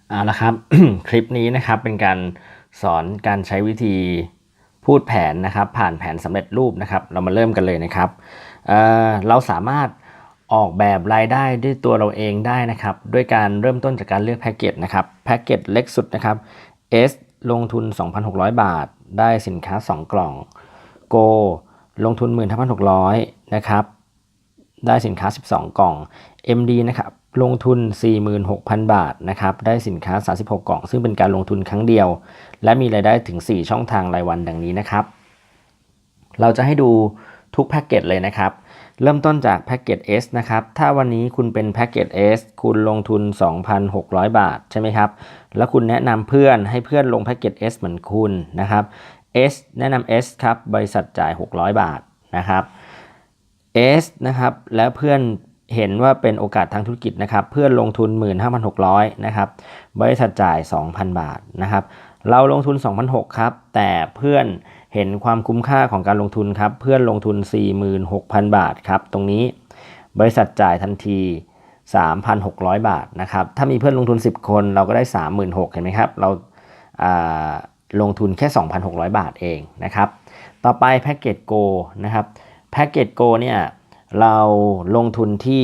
เอาละครับ คลิปนี้นะครับเป็นการสอนการใช้วิธีพูดแผนนะครับผ่านแผนสำเร็จรูปนะครับเรามาเริ่มกันเลยนะครับเราสามารถออกแบบรายได้ด้วยตัวเราเองได้นะครับด้วยการเริ่มต้นจากการเลือกแพ็กเกจนะครับแพ็กเกจเล็กสุดนะครับ S ลงทุน 2,600 บาทได้สินค้า 2 กล่อง Go ลงทุน 15,600 นะครับได้สินค้า 12 กล่อง MD นะครับลงทุน 46,000 บาทนะครับได้สินค้า 36 กล่องซึ่งเป็นการลงทุนครั้งเดียวและมีรายได้ถึง 4 ช่องทางรายวันดังนี้นะครับเราจะให้ดูทุกแพ็กเกจเลยนะครับเริ่มต้นจากแพ็กเกจ S นะครับถ้าวันนี้คุณเป็นแพ็กเกจ S คุณลงทุน 2,600 บาทใช่ไหมครับแล้วคุณแนะนำเพื่อนให้เพื่อนลงแพ็กเกจ S เหมือนคุณนะครับ S แนะนำ S ครับบริษัทจ่าย 600 บาทนะครับ S นะครับแล้วเพื่อนเห็นว่าเป็นโอกาสทางธุรกิจนะครับเพื่อนลงทุน 15,600 นะครับบริษัทจ่าย 2,000 บาทนะครับเราลงทุน 2,600 ครับแต่เพื่อนเห็นความคุ้มค่าของการลงทุนครับเพื่อนลงทุน 46,000 บาทครับตรงนี้บริษัทจ่ายทันที 3,600 บาทนะครับถ้ามีเพื่อนลงทุน10คนเราก็ได้ 36,000 เห็นไหมครับเราลงทุนแค่ 2,600 บาทเองนะครับต่อไปแพ็กเกจ Go นะครับแพ็กเกจ Go เนี่ยเราลงทุนที่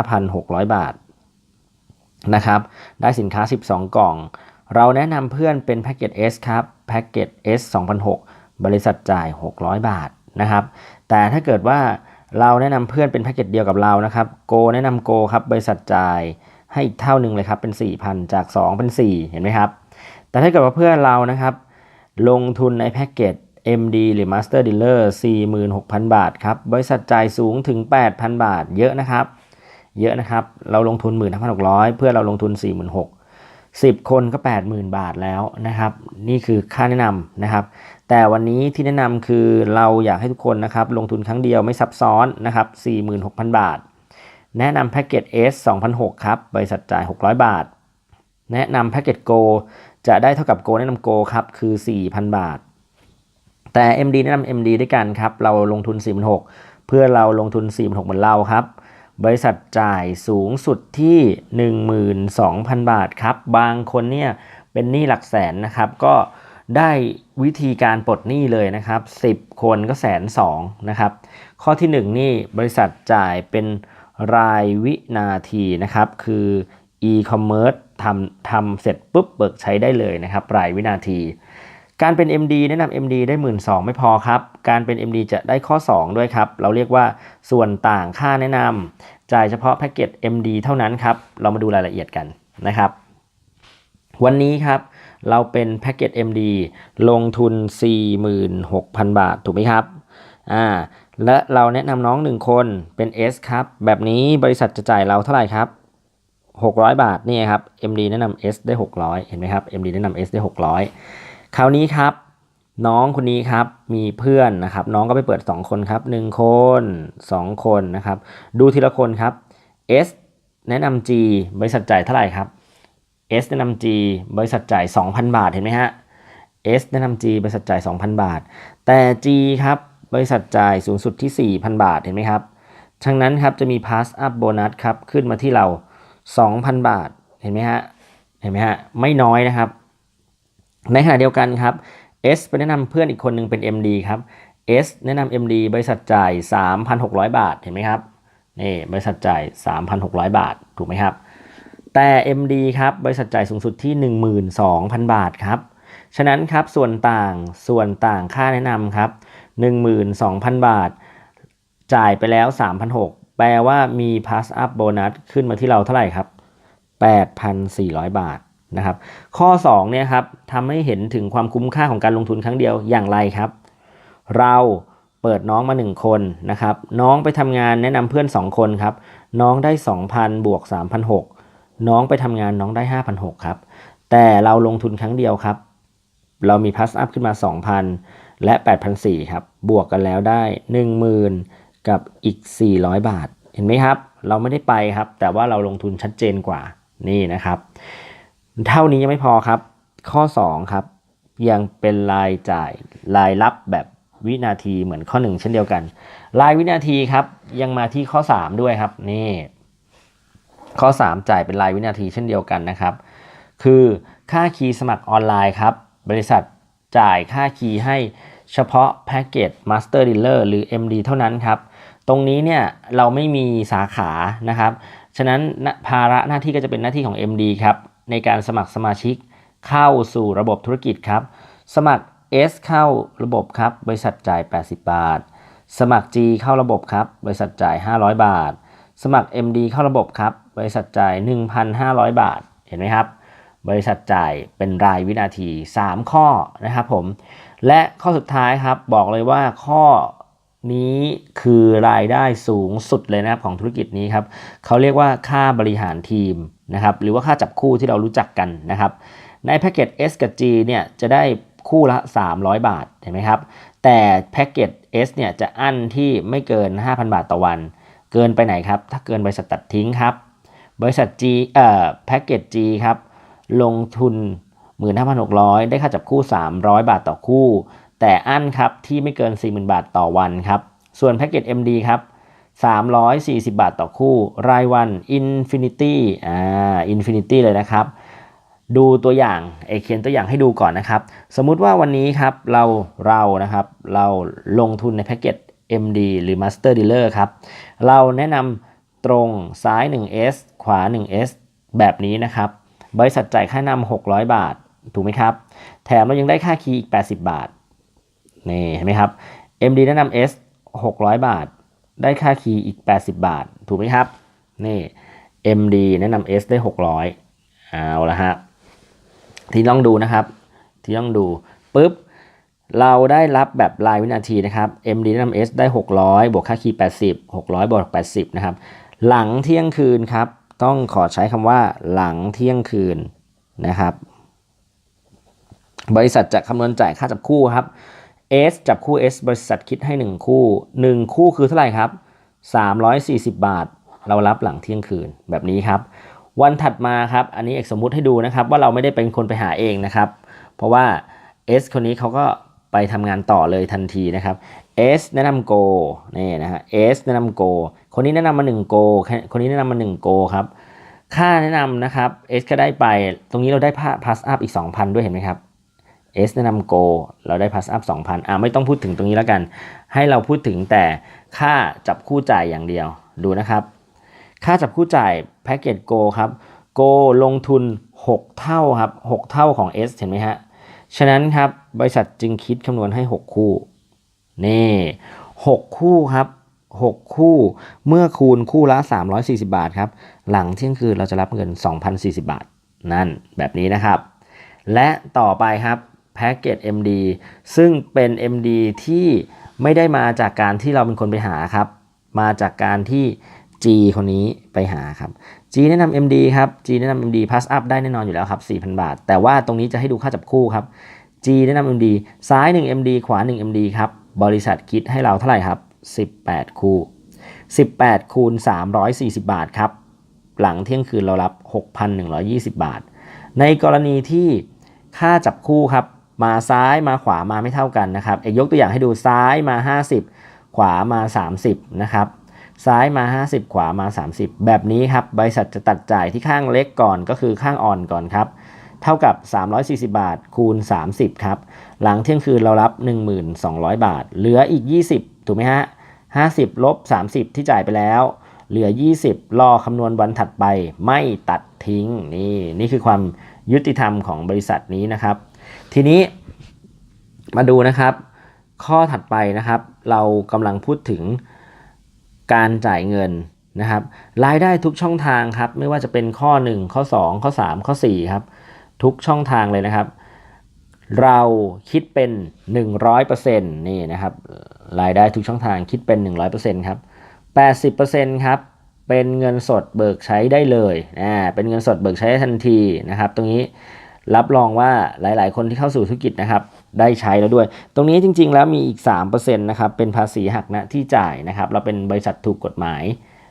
15,600 บาทนะครับได้สินค้า 12 กล่องเราแนะนำเพื่อนเป็นแพ็กเกจ S ครับแพ็กเกจ S 2,600 บริษัทจ่าย 600 บาทนะครับแต่ถ้าเกิดว่าเราแนะนำเพื่อนเป็นแพ็กเกจเดียวกับเรานะครับ Go แนะนำ Go ครับบริษัทจ่ายให้อีกเท่านึงเลยครับเป็น 4,000 จาก 2 เป็น 4 เห็นไหมครับแต่ถ้าเกิดว่าเพื่อนเรานะครับลงทุนในแพ็กเกจ MD หรือ Master Dealer 46,000 บาทครับบริษัทจ่ายสูงถึง 8,000 บาทเยอะนะครับเราลงทุน 15,600 เพื่อเราลงทุน 46,000 10 คนก็ 80,000 บาทแล้วนะครับนี่คือค่าแนะนำนะครับแต่วันนี้ที่แนะนำคือเราอยากให้ทุกคนนะครับลงทุนครั้งเดียวไม่ซับซ้อนนะครับ 46,000 บาทแนะนำแพ็กเกจ S 2,600 ครับบริษัทจ่าย 600 บาทแนะนำแพ็กเกจ Go จะได้เท่ากับ Go แนะนำ Go ครับคือ 4,000 บาทแต่ MD แนะนำ MD ด้วยกันครับเราลงทุน 46,000 เพื่อเราลงทุน 46,000 เหมือนเราครับบริษัทจ่ายสูงสุดที่ 12,000 บาทครับบางคนเนี่ยเป็นหนี้หลักแสนนะครับก็ได้วิธีการปลดหนี้เลยนะครับ10 คนก็120,000นะครับข้อที่1นี่บริษัทจ่ายเป็นรายวินาทีนะครับคือ e-commerce ทำเสร็จปุ๊บเบิกใช้ได้เลยนะครับรายวินาทีการเป็น MD แนะนำ MD ได้ 12,000 ไม่พอครับการเป็น MD จะได้ข้อ2ด้วยครับเราเรียกว่าส่วนต่างค่าแนะนำจ่ายเฉพาะแพ็กเกจ MD เท่านั้นครับเรามาดูรายละเอียดกันนะครับวันนี้ครับเราเป็นแพ็กเกจ MD ลงทุน 46,000 บาทถูกไหมครับและเราแนะนำน้อง1คนเป็น S ครับแบบนี้บริษัทจะจ่ายเราเท่าไหร่ครับ600 บาทนี่ครับ MD แนะนำ S ได้600เห็นไหมครับ MD แนะนำ S ได้600คราวนี้ครับน้องคนนี้ครับมีเพื่อนนะครับน้องก็ไปเปิด2คนครับ1คน2คนนะครับดูทีละคนครับ S แนะนำ G บริษัทจ่ายเท่าไหร่ครับ S แนะนำ G บริษัทจ่าย 2,000 บาทเห็นไหมฮะ S แนะนำ G บริษัทจ่าย 2,000 บาทแต่ G ครับบริษัทจ่ายสูงสุดที่ 4,000 บาทเห็นไหมครับฉะนั้นครับจะมี pass up bonus ครับขึ้นมาที่เรา 2,000 บาทเห็นไหมฮะไม่น้อยนะครับในขณะเดียวกันครับ S ไปแนะนำเพื่อนอีกคนหนึ่งเป็น MD ครับ S แนะนำ MD บริษัทจ่าย 3,600 บาทเห็นไหมครับนี่บริษัทจ่าย 3,600 บาทถูกไหมครับแต่ MD ครับบริษัทจ่ายสูงสุดที่ 12,000 บาทครับฉะนั้นครับส่วนต่างค่าแนะนำครับ 12,000 บาทจ่ายไปแล้ว 3,600 แปลว่ามี pass up bonus ขึ้นมาที่เราเท่าไหร่ครับ 8,400 บาทนะครับข้อ2เนี่ยครับทำให้เห็นถึงความคุ้มค่าของการลงทุนครั้งเดียวอย่างไรครับเราเปิดน้องมา1คนนะครับน้องไปทำงานแนะนำเพื่อน2คนครับน้องได้ 2,000 บวก 3,600 น้องไปทำงานน้องได้ 5,600 ครับแต่เราลงทุนครั้งเดียวครับเรามี pass up ขึ้นมา 2,000 และ 8,400 ครับบวกกันแล้วได้ 10,000 กับอีก 400 บาทเห็นไหมครับเราไม่ได้ไปครับแต่ว่าเราลงทุนชัดเจนกว่านี่นะครับเท่านี้ยังไม่พอครับข้อ2ครับยังเป็นรายจ่ายรายรับแบบวินาทีเหมือนข้อ1เช่นเดียวกันรายวินาทีครับยังมาที่ข้อ3ด้วยครับนี่ข้อ3จ่ายเป็นรายวินาทีเช่นเดียวกันนะครับ คือค่าคีย์สมัครออนไลน์ครับบริษัทจ่ายค่าคีย์ให้เฉพาะแพ็กเกจ Master Dealer หรือ MD เท่านั้นครับตรงนี้เนี่ยเราไม่มีสาขานะครับฉะนั้นภาระหน้าที่ก็จะเป็นหน้าที่ของ MD ครับในการสมัครสมาชิกเข้าสู่ระบบธุรกิจครับสมัคร S เข้าระบบครับบริษัทจ่าย80 บาทสมัคร G เข้าระบบครับบริษัทจ่าย500 บาทสมัคร MD เข้าระบบครับบริษัทจ่าย 1,500 บาทเห็นไหมครับบริษัทจ่ายเป็นรายวินาที3ข้อนะครับผมและข้อสุดท้ายครับบอกเลยว่าข้อนี้คือรายได้สูงสุดเลยนะครับของธุรกิจนี้ครับเขาเรียกว่าค่าบริหารทีมนะครับหรือว่าค่าจับคู่ที่เรารู้จักกันนะครับในแพ็กเกจ S กับ G เนี่ยจะได้คู่ละ300 บาทเห็นไหมครับแต่แพ็กเกจ S เนี่ยจะอั้นที่ไม่เกิน 5,000 บาทต่อวันเกินไปไหนครับถ้าเกินบริษัทตัดทิ้งครับบริษัท G แพ็กเกจ G ครับลงทุน 15,600 ได้ค่าจับคู่300 บาทต่อคู่แต่อั้นครับที่ไม่เกิน 40,000 บาทต่อวันครับส่วนแพ็กเกจ MD ครับ340 บาทต่อคู่รายวัน Infinity Infinity เลยนะครับดูตัวอย่างเขียนตัวอย่างให้ดูก่อนนะครับสมมุติว่าวันนี้ครับเรานะครับเราลงทุนในแพ็กเกจ MD หรือ Master Dealer ครับเราแนะนำตรงซ้าย 1S ขวา 1S แบบนี้นะครับบริษัทจ่ายค่านำ600 บาทถูกไหมครับแถมเรายังได้ค่าคีย์อีก80 บาทนี่เห็นไหมครับ MD แนะนำ S 600 บาทได้ค่าคีย์อีก80 บาทถูกไหมครับนี่ MD แนะนำ S ได้600เอาละฮะที่ต้องดูนะครับที่ต้องดูปุ๊บเราได้รับแบบรายวินาทีนะครับ MD แนะนำ S ได้600บวกค่าคีย์80 600บวก80นะครับหลังเที่ยงคืนครับต้องขอใช้คำว่าหลังเที่ยงคืนนะครับบริษัทจะคำนวณจ่ายค่าจับคู่ครับ S จับคู่ S บริษัทคิดให้1คู่1คู่คือเท่าไหร่ครับ340 บาทเรารับหลังเที่ยงคืนแบบนี้ครับวันถัดมาครับอันนี้สมมุติให้ดูนะครับว่าเราไม่ได้เป็นคนไปหาเองนะครับเพราะว่า S คนนี้เขาก็ไปทำงานต่อเลยทันทีนะครับ S แนะนำ Go นี่นะฮะ S แนะนำ Go คนนี้แนะนำมา1 Go คนนี้แนะนำมา1 Go ครับค่าแนะนำนะครับ S ก็ได้ไปตรงนี้เราได้plus up อีก 2,000 ด้วยเห็นไหมครับ S แนะนำ Go เราได้ plus up 2,000ไม่ต้องพูดถึงตรงนี้แล้วกันให้เราพูดถึงแต่ค่าจับคู่จ่ายอย่างเดียวดูนะครับค่าจับคู่จ่ายแพ็กเกจ Go ครับ Go ลงทุน6เท่าครับ6เท่าของ S เห็นไหมฮะฉะนั้นครับบริษัทจึงคิดคำนวณให้6คู่นี่6คู่ครับ6คู่เมื่อคูณคู่ละ340 บาทครับหลังเที่ยงคืนเราจะรับเงิน 2,040 บาทนั่นแบบนี้นะครับและต่อไปครับแพ็กเกจ MD ซึ่งเป็น MD ที่ไม่ได้มาจากการที่เราเป็นคนไปหาครับมาจากการที่ G คนนี้ไปหาครับ G แนะนำ MD ครับ G แนะนำ MD pass up ได้แน่นอนอยู่แล้วครับ 4,000 บาทแต่ว่าตรงนี้จะให้ดูค่าจับคู่ครับ G แนะนำ MD ซ้าย1 MD ขวา1 MD ครับบริษัทคิดให้เราเท่าไหร่ครับ18คู่18คูณ340 บาทครับหลังเที่ยงคืนเรารับ 6,120 บาทในกรณีที่ค่าจับคู่ครับมาซ้ายมาขวามาไม่เท่ากันนะครับยกตัวอย่างให้ดูซ้ายมา50ขวามา30นะครับซ้ายมา50ขวามา30แบบนี้ครับบริษัทจะตัดจ่ายที่ข้างเล็กก่อนก็คือข้างอ่อนก่อนครับเท่ากับ340 บาทคูณ30ครับหลังเที่ยงคืนเรารับ 1,200 บาทเหลืออีก20ถูกไหมฮะ50ลบ30ที่จ่ายไปแล้วเหลือ20รอคำนวณวันถัดไปไม่ตัดทิ้งนี่คือความยุติธรรมของบริษัทนี้นะครับทีนี้มาดูนะครับข้อถัดไปนะครับเรากำลังพูดถึงการจ่ายเงินนะครับรายได้ทุกช่องทางครับไม่ว่าจะเป็นข้อ1ข้อ2ข้อ3ข้อ4ครับทุกช่องทางเลยนะครับเราคิดเป็น 100% นี่นะครับรายได้ทุกช่องทางคิดเป็น 100% ครับ 80% ครับเป็นเงินสดเบิกใช้ได้เลยเป็นเงินสดเบิกใช้ทันทีนะครับตรงนี้รับรองว่าหลายๆคนที่เข้าสู่ธุรกิจนะครับได้ใช้แล้วด้วยตรงนี้จริงๆแล้วมีอีก 3% นะครับเป็นภาษีหักหน้าที่จ่ายนะครับเราเป็นบริษัทถูกกฎหมาย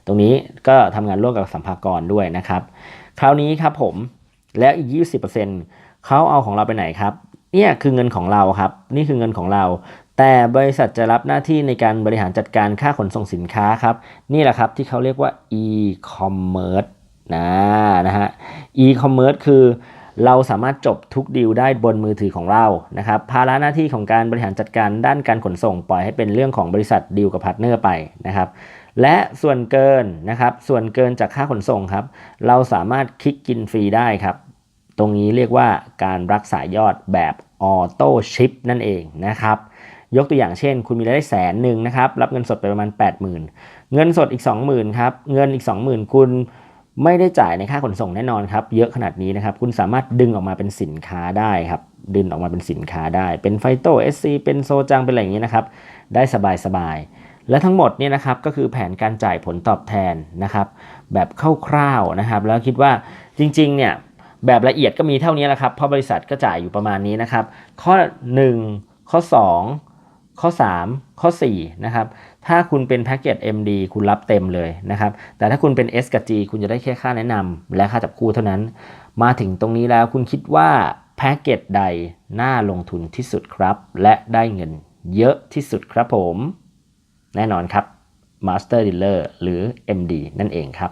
ตรงนี้ก็ทำงานร่วมกับสรรพากรด้วยนะครับคราวนี้ครับผมแล้วอีก 20% เขาเอาของเราไปไหนครับเนี่ยคือเงินของเราครับนี่คือเงินของเราแต่บริษัทจะรับหน้าที่ในการบริหารจัดการค่าขนส่งสินค้าครับนี่แหละครับที่เขาเรียกว่า e-commerce นะฮะ e-commerce คือ เราสามารถจบทุกดีลได้บนมือถือของเรานะครับภาระหน้าที่ของการบริหารจัดการด้านการขนส่งปล่อยให้เป็นเรื่องของบริษัทดีลกับพาร์ทเนอร์ไปนะครับและส่วนเกินนะครับส่วนเกินจากค่าขนส่งครับเราสามารถคลิกกินฟรีได้ครับตรงนี้เรียกว่าการรักษายอดแบบออโต้ชิปนั่นเองนะครับยกตัวอย่างเช่นคุณมีรายได้100,000นะครับรับเงินสดไปประมาณ 80,000 เงินสดอีก 20,000ครับเงินอีก 20,000คุณไม่ได้จ่ายในค่าขนส่งแน่นอนครับเยอะขนาดนี้นะครับคุณสามารถดึงออกมาเป็นสินค้าได้ครับดึงออกมาเป็นสินค้าได้เป็นไฟโต้ SC เป็นโซจังเป็นอะไรอย่างนี้นะครับได้สบายๆและทั้งหมดเนี่ยนะครับก็คือแผนการจ่ายผลตอบแทนนะครับแบบคร่าวๆนะครับแล้วคิดว่าจริงๆเนี่ยแบบละเอียดก็มีเท่านี้แหละครับเพราะบริษัทก็จ่ายอยู่ประมาณนี้นะครับข้อ1ข้อ2ข้อ3ข้อ4นะครับถ้าคุณเป็นแพ็กเกจ MD คุณรับเต็มเลยนะครับแต่ถ้าคุณเป็น S กับ G คุณจะได้แค่ค่าแนะนำและค่าจับคู่เท่านั้นมาถึงตรงนี้แล้วคุณคิดว่าแพ็กเกจใดน่าลงทุนที่สุดครับและได้เงินเยอะที่สุดครับผมแน่นอนครับ Master Dealer หรือ MD นั่นเองครับ